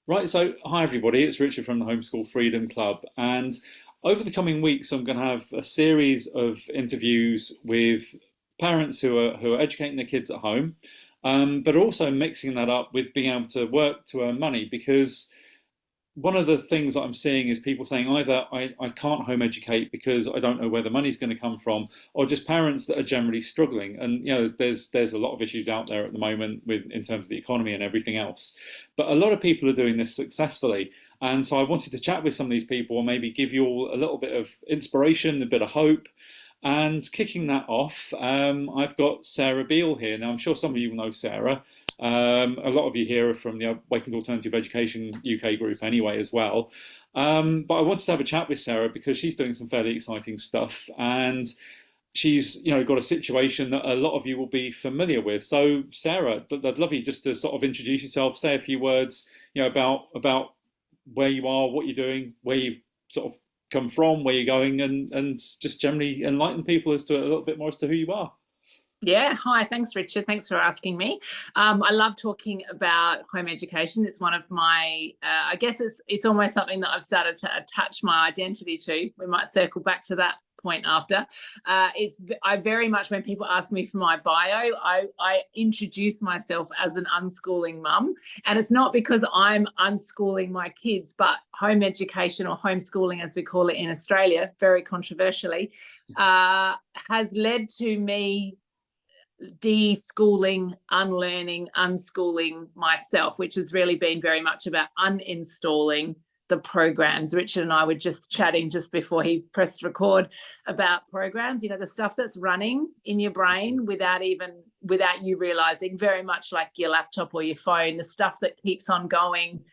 Right, so hi everybody, it's Richard from the Homeschool Freedom Club, and over the coming weeks, I'm going to have a series of interviews with parents who are educating their kids at home, but also mixing that up with being able to work to earn money because one of the things that I'm seeing is people saying either I can't home educate because I don't know where the money's going to come from, or just parents that are generally struggling. And there's a lot of issues out there at the moment with in terms of the economy and everything else. But a lot of people are doing this successfully. And so I wanted to chat with some of these people and maybe give you all a little bit of inspiration, a bit of hope. And kicking that off, I've got Sarah Beale here. Now, I'm sure some of you will know Sarah. A lot of you here are from the Awakened Alternative Education UK group anyway as well. But I wanted to have a chat with Sarah because she's doing some fairly exciting stuff and she's got a situation that a lot of you will be familiar with. So Sarah, I'd love you just to sort of introduce yourself, say a few words, about where you are, what you're doing, where you've sort of come from, where you're going, and just generally enlighten people as to a little bit more as to who you are. Yeah, hi, thanks, Richard. Thanks for asking me. I love talking about home education. It's one of my, I guess it's almost something that I've started to attach my identity to. We might circle back to that point after. I very much, when people ask me for my bio, I introduce myself as an unschooling mum, and it's not because I'm unschooling my kids, but home education, or homeschooling as we call it in Australia, very controversially, has led to me de-schooling, unlearning, unschooling myself, which has really been very much about uninstalling the programs. Richard and I were just chatting just before he pressed record about programs, the stuff that's running in your brain without you realizing, very much like your laptop or your phone, the stuff that keeps on going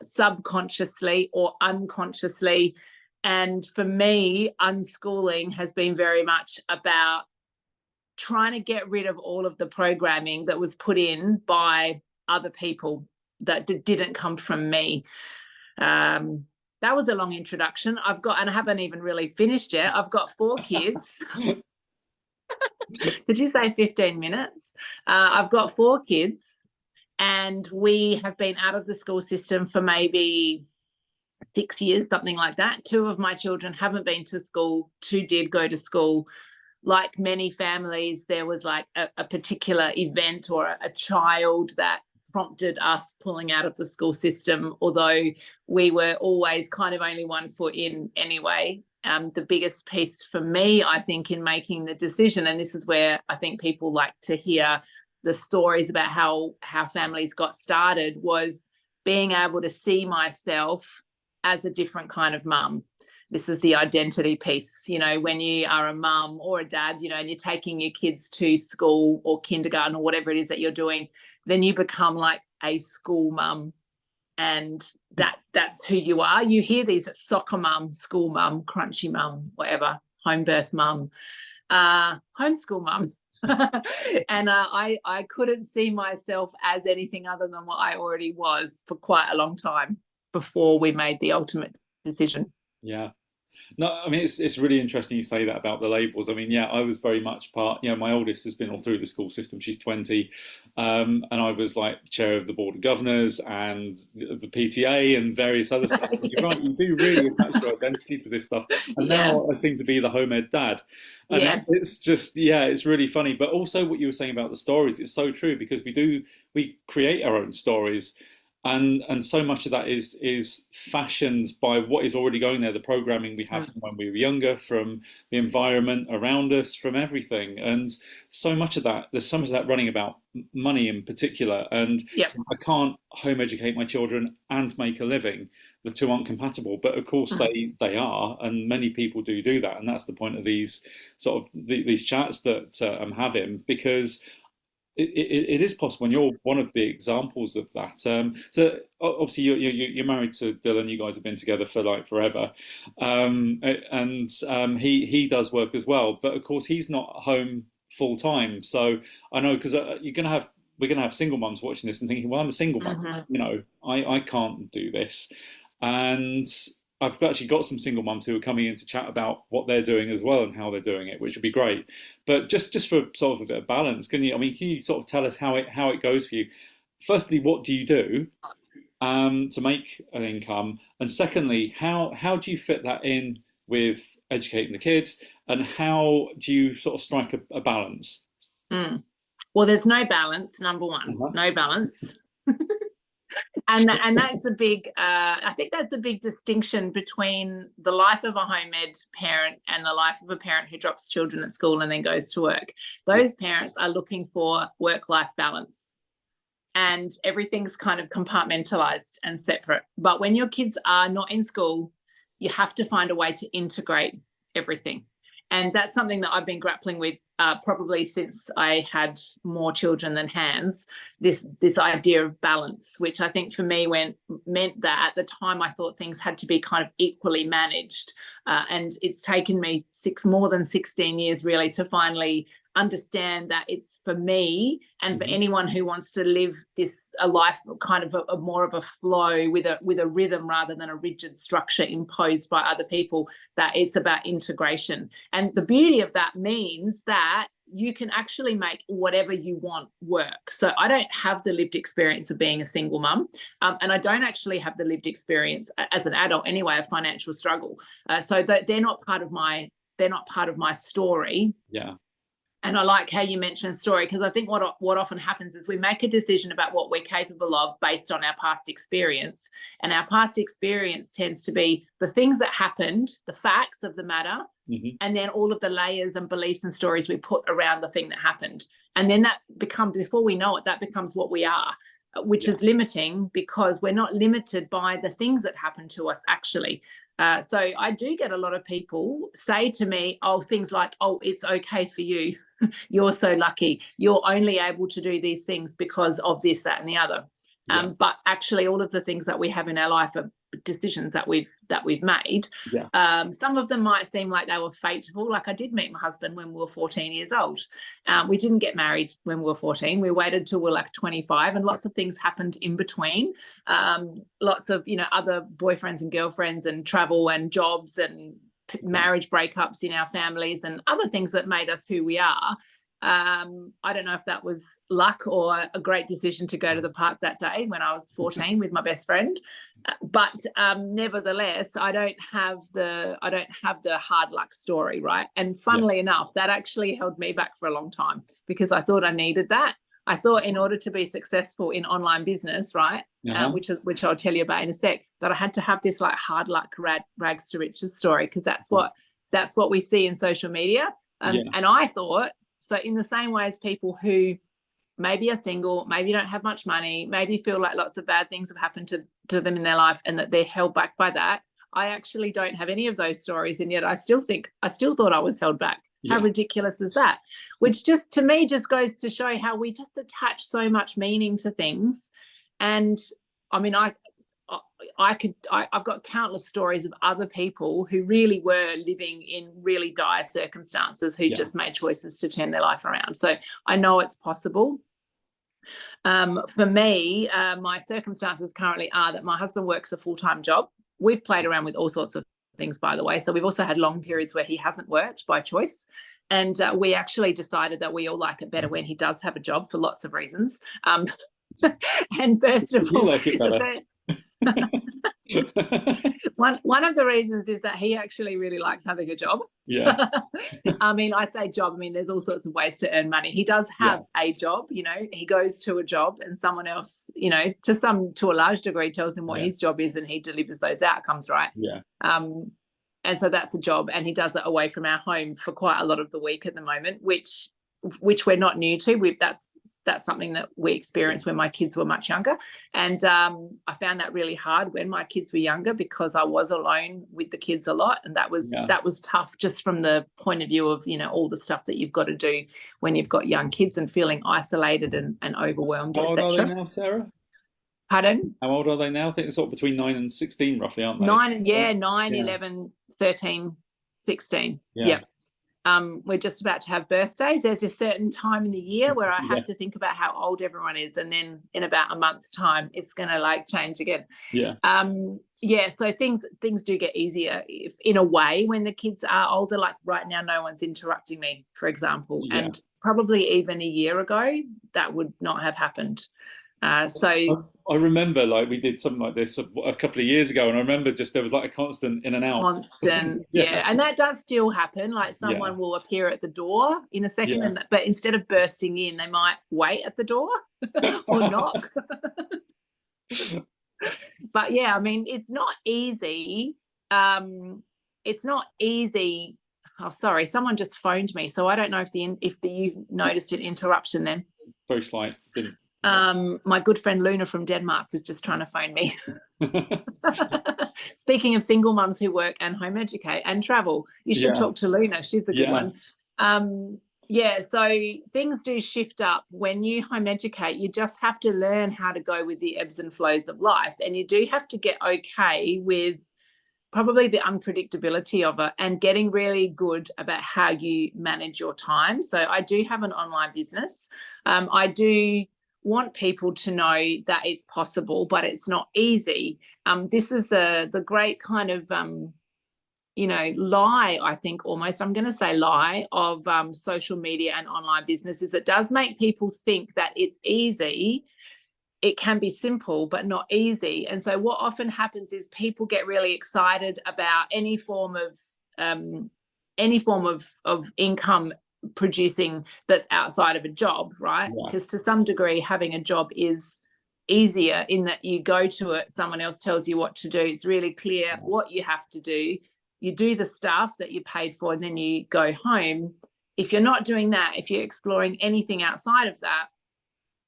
subconsciously or unconsciously. And for me, unschooling has been very much about trying to get rid of all of the programming that was put in by other people that didn't come from me. That was a long introduction. And I haven't even really finished yet. I've got 4 kids. Did you say 15 minutes? I've got 4 kids, and we have been out of the school system for maybe 6 years, something like that. 2 of my children haven't been to school. 2 did go to school. Like many families, there was like a particular event or a child that prompted us pulling out of the school system, although we were always kind of only 1 foot in anyway. The biggest piece for me, I think, in making the decision, and this is where I think people like to hear the stories about how families got started, was being able to see myself as a different kind of mum. This is the identity piece, when you are a mum or a dad, and you're taking your kids to school or kindergarten or whatever it is that you're doing, then you become like a school mum, and that's who you are. You hear these soccer mum, school mum, crunchy mum, whatever, home birth mum, homeschool mum. And I couldn't see myself as anything other than what I already was for quite a long time before we made the ultimate decision. Yeah. No, I mean, it's really interesting you say that about the labels. I mean, yeah, I was very much part, my oldest has been all through the school system. She's 20. And I was like chair of the board of governors and the PTA and various other stuff. And you're right, you do really attach your identity to this stuff. And now I seem to be the home ed dad. And it's just, it's really funny. But also what you were saying about the stories, it's so true, because we create our own stories. And so much of that is fashioned by what is already going there, the programming we have from when we were younger, from the environment around us, from everything. And so much of that, there's so much of that running about money in particular. And I can't home educate my children and make a living. The two aren't compatible, but of course they are, and many people do that. And that's the point of these sort of these chats that I'm having, because it is possible, and you're one of the examples of that. So obviously you're married to Dylan. You guys have been together for like forever, and he does work as well. But of course he's not home full time. So I know, because we're gonna have single mums watching this and thinking, well, I'm a single mum. I can't do this, and I've actually got some single mums who are coming in to chat about what they're doing as well and how they're doing it, which would be great. But just for sort of a bit of balance, can you sort of tell us how it goes for you? Firstly, what do you do? to make an income? And secondly, how do you fit that in with educating the kids? And how do you sort of strike a balance? Mm. Well, there's no balance, number one, Uh-huh. no balance. And that's a big, I think that's a big distinction between the life of a home ed parent and the life of a parent who drops children at school and then goes to work. Those parents are looking for work-life balance, and everything's kind of compartmentalized and separate. But when your kids are not in school, you have to find a way to integrate everything. And that's something that I've been grappling with probably since I had more children than hands, this idea of balance, which I think for me meant that at the time I thought things had to be kind of equally managed. And it's taken me more than 16 years really to finally understand that it's for me and for anyone who wants to live a life kind of a more of a flow with a rhythm rather than a rigid structure imposed by other people, that it's about integration. And the beauty of that means that you can actually make whatever you want work. So I don't have the lived experience of being a single mum, and I don't actually have the lived experience as an adult anyway of financial struggle. So they're not part of my story. Yeah. And I like how you mentioned story, because I think what often happens is we make a decision about what we're capable of based on our past experience. And our past experience tends to be the things that happened, the facts of the matter, and then all of the layers and beliefs and stories we put around the thing that happened. And then that becomes, before we know it, that becomes what we are, which is limiting, because we're not limited by the things that happen to us actually. So I do get a lot of people say to me, things like, it's okay for you. You're so lucky. You're only able to do these things because of this, that, and the other. But actually, all of the things that we have in our life are decisions that we've made. Some of them might seem like they were fateful. Like I did meet my husband when we were 14 years old. We didn't get married when we were 14. We waited till we were like 25, and lots of things happened in between. Lots of other boyfriends and girlfriends and travel and jobs and marriage breakups in our families and other things that made us who we are. I don't know if that was luck or a great decision to go to the park that day when I was 14 with my best friend, but nevertheless, I don't have the hard luck story, right? And funnily enough, that actually held me back for a long time, because I thought I needed that. I thought in order to be successful in online business, right, which I'll tell you about in a sec, that I had to have this like hard luck rags to riches story, because that's what we see in social media. And I thought, so in the same way as people who maybe are single, maybe don't have much money, maybe feel like lots of bad things have happened to them in their life and that they're held back by that, I actually don't have any of those stories, and yet I still thought I was held back. How ridiculous is that? Which just to me just goes to show how we just attach so much meaning to things. And I mean, I've got countless stories of other people who really were living in really dire circumstances who just made choices to turn their life around. So I know it's possible. For me, my circumstances currently are that my husband works a full-time job. We've played around with all sorts of things, by the way. So we've also had long periods where he hasn't worked by choice. And we actually decided that we all like it better when he does have a job for lots of reasons. And first of all, like it better. one of the reasons is that he actually really likes having a job. I mean, I say job, I mean there's all sorts of ways to earn money. He does have a job, he goes to a job, and someone else, to a large degree tells him what his job is, and he delivers those outcomes, right? And so that's a job, and he does it away from our home for quite a lot of the week at the moment, which we're not new to. That's something that we experienced when my kids were much younger, and I found that really hard when my kids were younger, because I was alone with the kids a lot, and that was tough, just from the point of view of all the stuff that you've got to do when you've got young kids and feeling isolated and overwhelmed, etc. How old are they now, Sarah? Pardon? How old are they now? I think they're sort of between 9 and 16 roughly, aren't they? 9, 11, 13, 16. We're just about to have birthdays. There's a certain time in the year where I have to think about how old everyone is, and then in about a month's time it's going to change again. So things do get easier in a way when the kids are older. Like right now, no one's interrupting me, for example, and probably even a year ago that would not have happened. So I remember like we did something like this a couple of years ago, and I remember just there was like a constant in and out. constant, Yeah, yeah, and that does still happen. Like yeah, someone will appear at the door in a second, yeah. but instead of bursting in, they might wait at the door or knock. But yeah, I mean, it's not easy. It's not easy. Oh, sorry, someone just phoned me, so I don't know if you noticed an interruption then. Very slight. Didn't. My good friend Luna from Denmark was just trying to phone me. Speaking of single mums who work and home educate and travel, you should talk to Luna. She's a good one. Yeah, so things do shift up when you home educate. You just have to learn how to go with the ebbs and flows of life, and you do have to get okay with probably the unpredictability of it and getting really good about how you manage your time. So I do have an online business. I do want people to know that it's possible, but it's not easy. This is the great kind of lie, I think, almost, I'm going to say lie, of social media and online businesses. It does make people think that it's easy. It can be simple, but not easy. And so what often happens is people get really excited about any form of income producing that's outside of a job, right? Because to some degree, having a job is easier in that you go to it, someone else tells you what to do. It's really clear what you have to do. You do the stuff that you paid for, and then you go home. If you're not doing that, if you're exploring anything outside of that,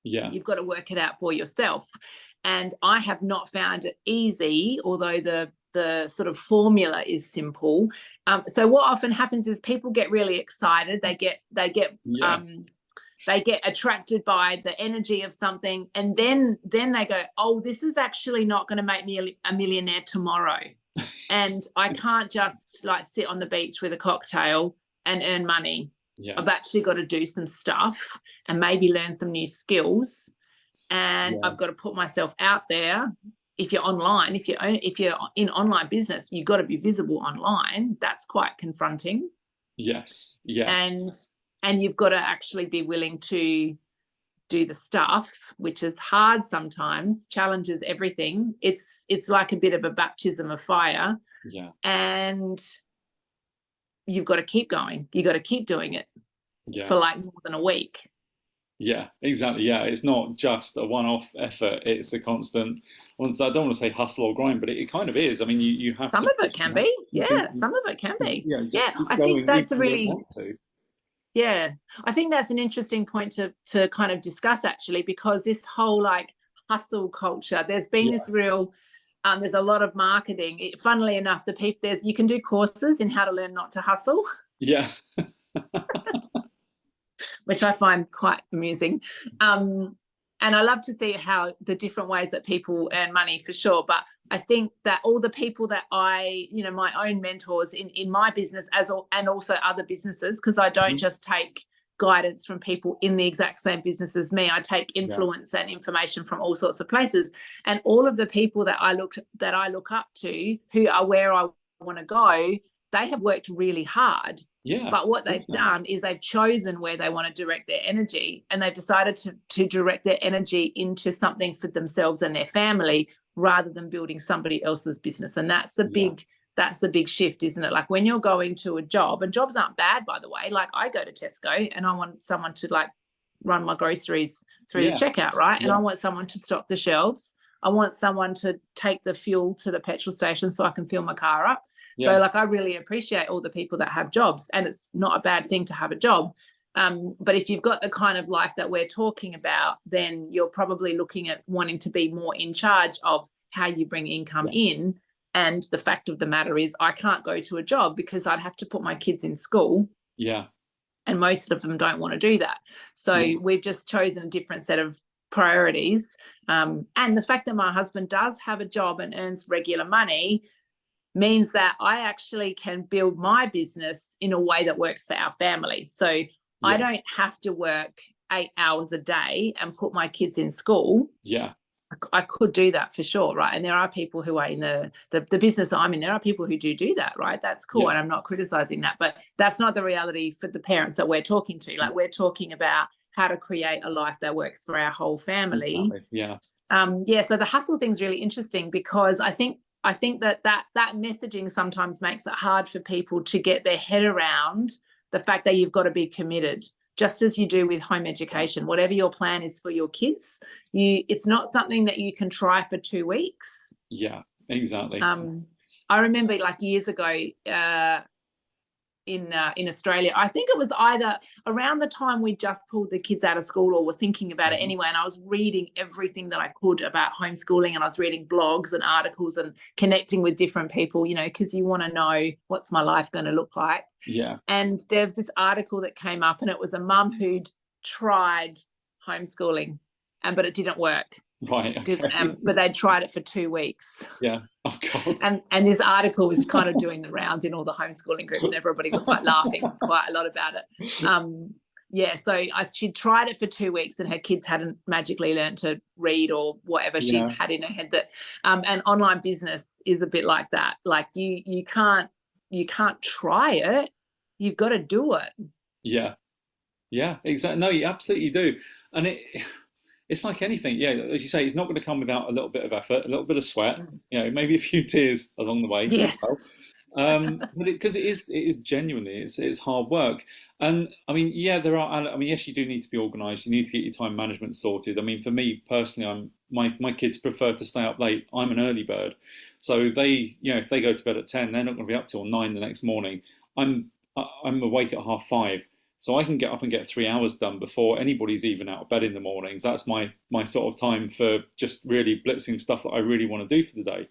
you've got to work it out for yourself. And I have not found it easy, although the sort of formula is simple. So what often happens is people get really excited. They get attracted by the energy of something, and then they go, oh, this is actually not going to make me a millionaire tomorrow. And I can't just like sit on the beach with a cocktail and earn money. I've actually got to do some stuff and maybe learn some new skills, and I've got to put myself out there. If you're online, if you're in online business, you've got to be visible online. That's quite confronting. Yes. Yeah. And you've got to actually be willing to do the stuff, which is hard sometimes, challenges everything. It's like a bit of a baptism of fire. Yeah. And you've got to keep going. You've got to keep doing it for like more than a week. Yeah, exactly. Yeah, it's not just a one-off effort. It's a constant, I don't want to say hustle or grind, but it kind of is. I mean, you have some to. Of it can be. Yeah, some of it can be. Yeah, I think that's a really. Yeah, I think that's an interesting point to kind of discuss, actually, because this whole like hustle culture, there's been this real, there's a lot of marketing. Funnily enough, you can do courses in how to learn not to hustle. Yeah. Which I find quite amusing. And I love to see how the different ways that people earn money, for sure. But I think that all the people that my own mentors in my business and also other businesses, because I don't just take guidance from people in the exact same business as me. I take influence and information from all sorts of places. And all of the people that I look up to, who are where I want to go, they have worked really hard. Yeah, but what they've done is they've chosen where they want to direct their energy, and they've decided to direct their energy into something for themselves and their family rather than building somebody else's business. And that's the big shift, isn't it? Like when you're going to a job, and jobs aren't bad, by the way. Like I go to Tesco and I want someone to like run my groceries through the checkout, right? And I want someone to stock the shelves. I want someone to take the fuel to the petrol station so I can fill my car up. So like I really appreciate all the people that have jobs, and it's not a bad thing to have a job. But if you've got the kind of life that we're talking about, then you're probably looking at wanting to be more in charge of how you bring income in. And the fact of the matter is I can't go to a job because I'd have to put my kids in school. Yeah. And most of them don't want to do that. So we've just chosen a different set of priorities. And the fact that my husband does have a job and earns regular money means that I actually can build my business in a way that works for our family. So I don't have to work 8 hours a day and put my kids in school. Yeah. I could do that for sure, right? And there are people who are in the business I'm in, there are people who do that, right? That's cool. And I'm not criticizing that, but that's not the reality for the parents that we're talking to. Like we're talking about how to create a life that works for our whole family. Yeah. So the hustle thing's really interesting, because I think that messaging sometimes makes it hard for people to get their head around the fact that you've got to be committed, just as you do with home education. Whatever your plan is for your kids, it's not something that you can try for 2 weeks. Yeah, exactly. I remember like years ago, in Australia, I think it was either around the time we just pulled the kids out of school or were thinking about it anyway, and I was reading everything that I could about homeschooling, and I was reading blogs and articles and connecting with different people, because you want to know, what's my life going to look like. Yeah. And there was this article that came up, and it was a mum who'd tried homeschooling, but it didn't work. Right. Okay. But they tried it for 2 weeks. Yeah. Oh God. And this article was kind of doing the rounds in all the homeschooling groups, and everybody was like laughing quite a lot about it. So she tried it for 2 weeks, and her kids hadn't magically learned to read or whatever she had in her head. That and online business is a bit like that. Like you can't try it. You've got to do it. Yeah. Yeah. Exactly. No, you absolutely do. And it's like anything, yeah. As you say, it's not going to come without a little bit of effort, a little bit of sweat, maybe a few tears along the way. Yeah. But because it is genuinely, it's hard work. And I mean, yes, you do need to be organised. You need to get your time management sorted. I mean, for me personally, my kids prefer to stay up late. I'm an early bird, so they, if they go to bed at 10, they're not going to be up till 9 the next morning. I'm awake at 5:30. So I can get up and get 3 hours done before anybody's even out of bed in the mornings. That's my sort of time for just really blitzing stuff that I really want to do for the day.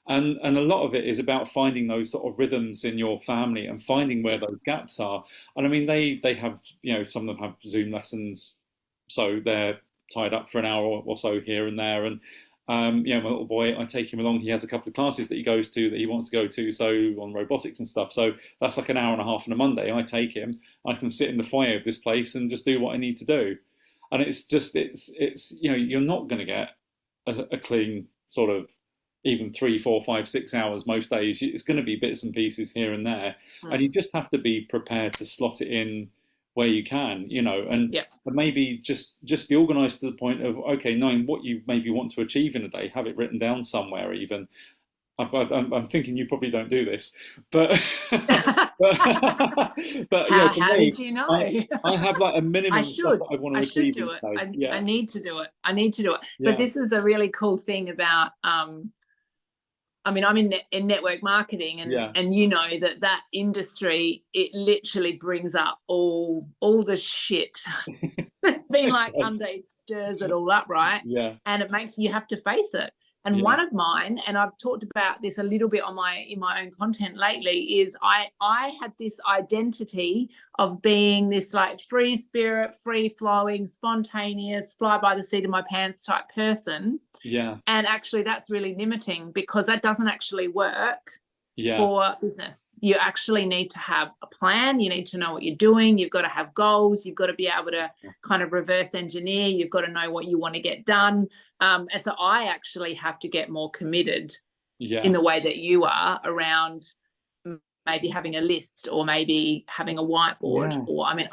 And a lot of it is about finding those sort of rhythms in your family and finding where those gaps are. And I mean, they have, some of them have Zoom lessons, so they're tied up for an hour or so here and there. And my little boy, I take him along. He has a couple of classes that he goes to that he wants to go to, so on robotics and stuff. So that's like an hour and a half on a Monday. I take him. I can sit in the foyer of this place and just do what I need to do. And it's you're not going to get a clean sort of even 3, 4, 5, 6 hours most days. It's going to be bits and pieces here and there, and you just have to be prepared to slot it in where you can, and maybe just be organised to the point of, okay, knowing what you maybe want to achieve in a day, have it written down somewhere even. I'm thinking you probably don't do this, but how did you know? I have like a minimum. I should. I want to I achieve. should do it. I need to do it. So this is a really cool thing about. I mean, I'm in network marketing, and that industry, it literally brings up all the shit. It's been like under, it stirs it all up, right? Yeah. And it makes you have to face it. And one of mine, and I've talked about this a little bit in my own content lately, is I had this identity of being this like free spirit, free flowing, spontaneous, fly by the seat of my pants type person. Yeah. And actually that's really limiting, because that doesn't actually work for business. You actually need to have a plan. You need to know what you're doing. You've got to have goals. You've got to be able to kind of reverse engineer. You've got to know what you want to get done. And so I actually have to get more committed in the way that you are around maybe having a list, or maybe having a whiteboard, or I mean,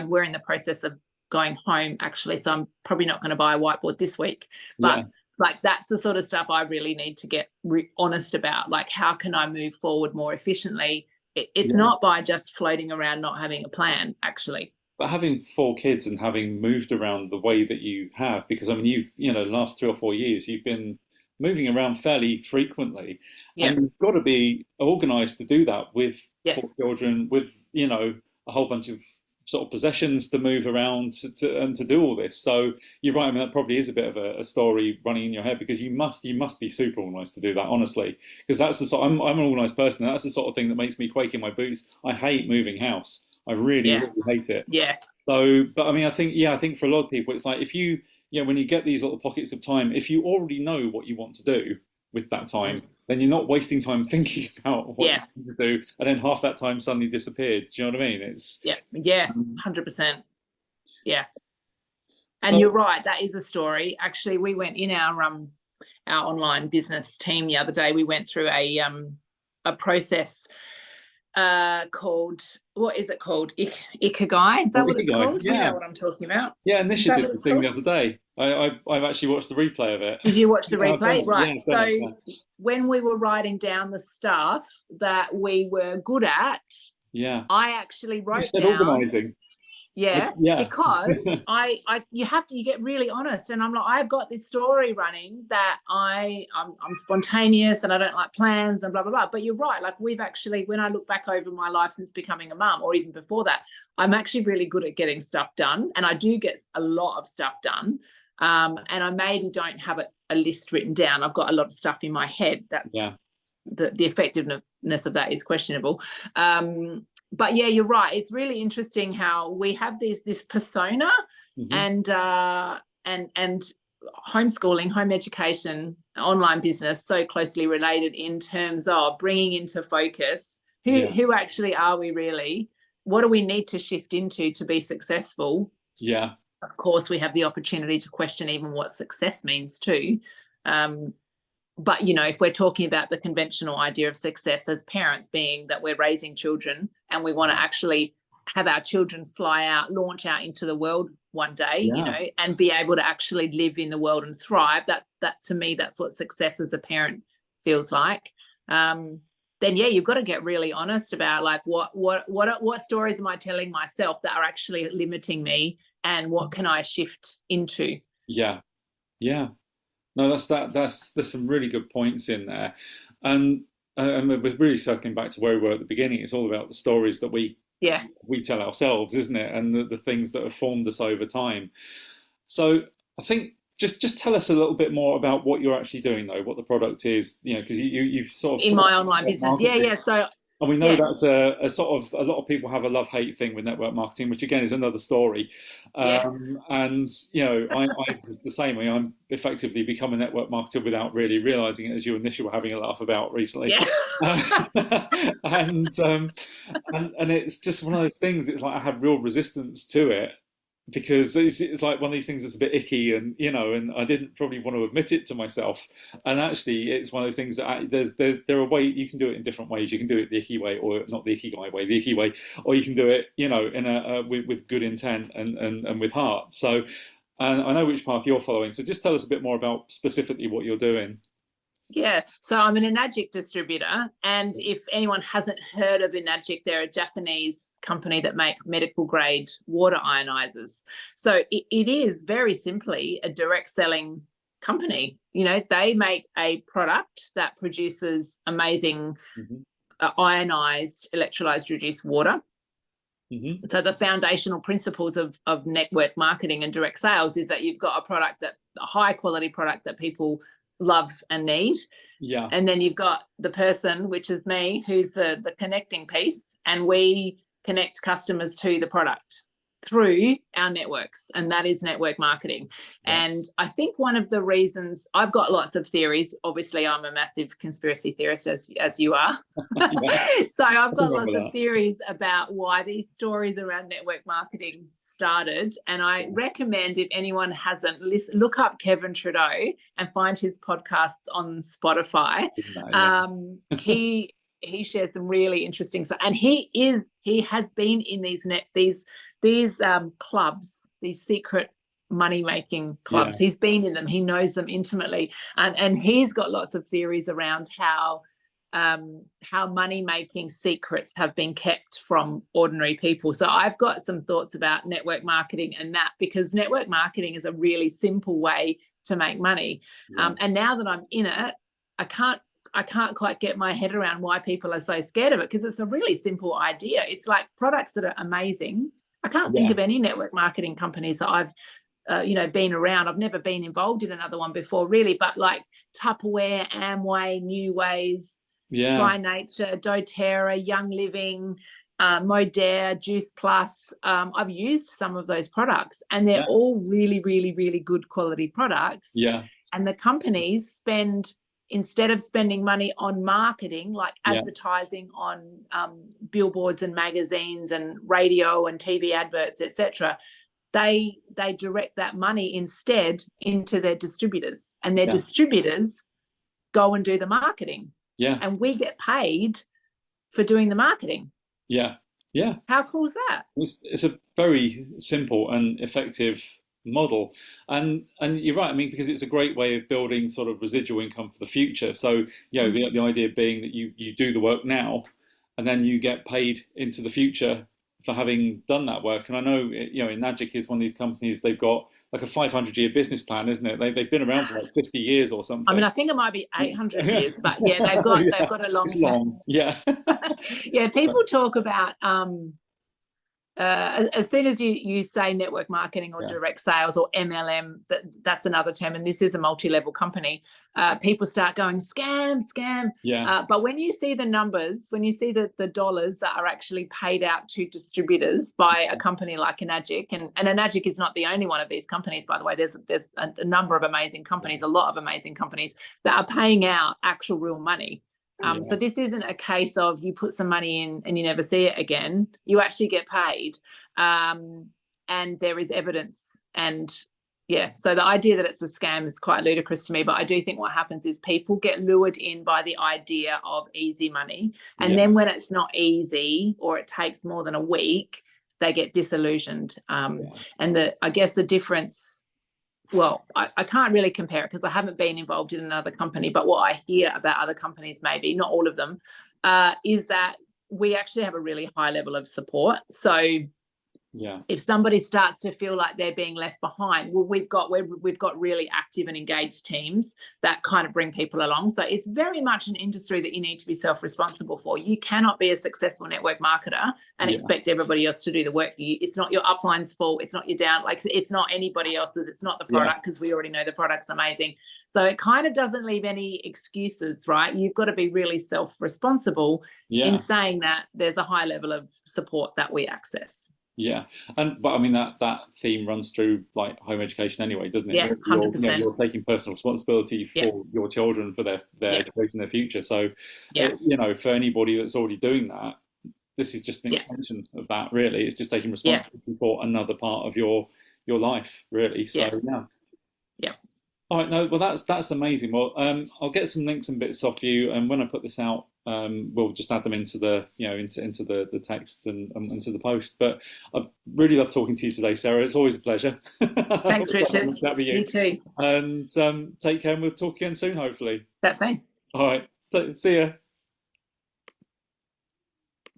we're in the process of going home actually, so I'm probably not going to buy a whiteboard this week, but like that's the sort of stuff I really need to get honest about. Like, how can I move forward more efficiently? It's not by just floating around not having a plan, actually. But having 4 kids and having moved around the way that you have, because I mean, the last 3 or 4 years, you've been moving around fairly frequently, and you've got to be organised to do that with 4 children, with a whole bunch of sort of possessions to move around and to do all this. So you're right. I mean, that probably is a bit of a story running in your head, because you must be super organised to do that, honestly. Because that's the sort. I'm an organised person, and that's the sort of thing that makes me quake in my boots. I hate moving house. I really hate it. Yeah. So, but I mean, I think for a lot of people, it's like, if you, when you get these little pockets of time, if you already know what you want to do with that time, then you're not wasting time thinking about what you need to do, and then half that time suddenly disappeared. Do you know what I mean? It's 100%. Yeah. And you're right, that is a story. Actually, we went in our online business team the other day. We went through a process called, what is it called? Ikigai, is that Oh, what it's Ikigai. called? You Yeah. know what I'm talking about. Yeah, Is that Initiative what the it's thing called? the other day. I've actually watched the replay of it. Did you watch the Yeah, I've done replay? it. Right. Yeah, I've done So it. Yeah. when we were writing down the stuff that we were good at, Yeah. I actually You wrote said down, organising. yeah, Yeah. because you get really honest, and I'm like, I've got this story running that I'm spontaneous and I don't like plans and blah blah blah. But you're right, like we've actually, when I look back over my life since becoming a mum, or even before that, I'm actually really good at getting stuff done, and I do get a lot of stuff done. And I maybe don't have a list written down. I've got a lot of stuff in my head. That's Yeah. the effectiveness of that is questionable. But yeah, you're right. It's really interesting how we have this persona, and homeschooling, home education, online business so closely related in terms of bringing into focus who actually are we really? What do we need to shift into to be successful? Yeah. Of course, we have the opportunity to question even what success means too. But, if we're talking about the conventional idea of success as parents being that we're raising children and we want to actually have our children launch out into the world one day, and be able to actually live in the world and thrive. To me, that's what success as a parent feels like. Then you've got to get really honest about like what stories am I telling myself that are actually limiting me, and what can I shift into? Yeah. Yeah. No, there's some really good points in there, and we're really circling back to where we were at the beginning. It's all about the stories that we tell ourselves, isn't it? And the things that have formed us over time. So I think just tell us a little bit more about what you're actually doing, though, what the product is, because you've sort of in my online business. Yeah. So, and we know that's a sort of, a lot of people have a love-hate thing with network marketing, which again is another story. And I was the same way. I'm effectively become a network marketer without really realizing it, as you initially were having a laugh about recently. Yeah. And it's just one of those things. It's like I had real resistance to it, because it's like one of these things that's a bit icky, and and I didn't probably want to admit it to myself. And actually, it's one of those things that there are ways you can do it in different ways. You can do it the icky way, or not the icky way, the icky way, or you can do it, in with good intent and with heart. So, and I know which path you're following. So just tell us a bit more about specifically what you're doing. Yeah, so I'm an Enagic distributor, and if anyone hasn't heard of Enagic, they're a Japanese company that make medical grade water ionizers. So it is very simply a direct selling company. They make a product that produces amazing ionized, electrolyzed, reduced water. So the foundational principles of network marketing and direct sales is that you've got a high quality product that people love and need. Yeah. And then you've got the person, which is me, who's the connecting piece, and we connect customers to the product through our networks, and that is network marketing. Yeah. And I think one of the reasons, I've got lots of theories. Obviously, I'm a massive conspiracy theorist, as you are. So I've got lots of theories about why these stories around network marketing started. And I recommend, if anyone hasn't, look up Kevin Trudeau and find his podcasts on Spotify. He shares some really interesting stuff, and he has been in these clubs, these secret money-making clubs. He's been in them. He knows them intimately, and he's got lots of theories around how money-making secrets have been kept from ordinary people. So I've got some thoughts about network marketing, and that, because network marketing is a really simple way to make money. And now that I'm in it, I can't quite get my head around why people are so scared of it, because it's a really simple idea. It's like products that are amazing. I can't think of any network marketing companies that I've been around. I've never been involved in another one before, really, but like Tupperware, Amway, New Ways, Try Nature, doTERRA, Young Living, Modere, Juice Plus. I've used some of those products, and they're all really, really, really good quality products. Yeah. And the companies instead of spending money on marketing, like advertising on billboards and magazines and radio and TV adverts, etc., they direct that money instead into their distributors, and their distributors go and do the marketing. Yeah. And we get paid for doing the marketing. Yeah. Yeah. How cool is that? It's a very simple and effective model, and you're right. I mean, because it's a great way of building sort of residual income for the future. So, the idea being that you do the work now, and then you get paid into the future for having done that work. And I know, Enagic is one of these companies. They've got like a 500-year business plan, isn't it? They've been around for like 50 years or something. I mean, I think it might be 800 years, but yeah, they've got a long It's long. Yeah. Yeah, people talk about as soon as you say network marketing or direct sales or MLM, that's another term, and this is a multi-level company. People start going scam. Yeah. But when you see the numbers, when you see the dollars that are actually paid out to distributors by a company like Enagic, and Enagic is not the only one of these companies, by the way. There's a number of amazing companies, a lot of amazing companies that are paying out actual real money. So this isn't a case of you put some money in and you never see it again. You actually get paid, and there is evidence. And so the idea that it's a scam is quite ludicrous to me. But I do think what happens is people get lured in by the idea of easy money, and then when it's not easy or it takes more than a week, they get disillusioned. And I guess the difference. Well, I can't really compare it because I haven't been involved in another company, but what I hear about other companies, maybe not all of them, is that we actually have a really high level of support. So if somebody starts to feel like they're being left behind, well, we've got really active and engaged teams that kind of bring people along. So it's very much an industry that you need to be self-responsible for. You cannot be a successful network marketer and expect everybody else to do the work for you. It's not your upline's fault. It's not your down, like it's not anybody else's. It's not the product, because we already know the product's amazing. So it kind of doesn't leave any excuses, right? You've got to be really self-responsible in saying that there's a high level of support that we access. Yeah, but I mean that theme runs through like home education anyway, doesn't it? Yeah, 100%. You're taking personal responsibility for your children, for their education, their future. So, for anybody that's already doing that, this is just an extension of that. Really, it's just taking responsibility for another part of your life, really. So yeah. All right, no, well that's amazing. Well, I'll get some links and bits off you, and when I put this out, we'll just add them into the into the text and into the post. But I really love talking to you today, Sarah. It's always a pleasure. Thanks, Richard. You too. And take care, and we'll talk again soon, hopefully. That's it. All right, see ya.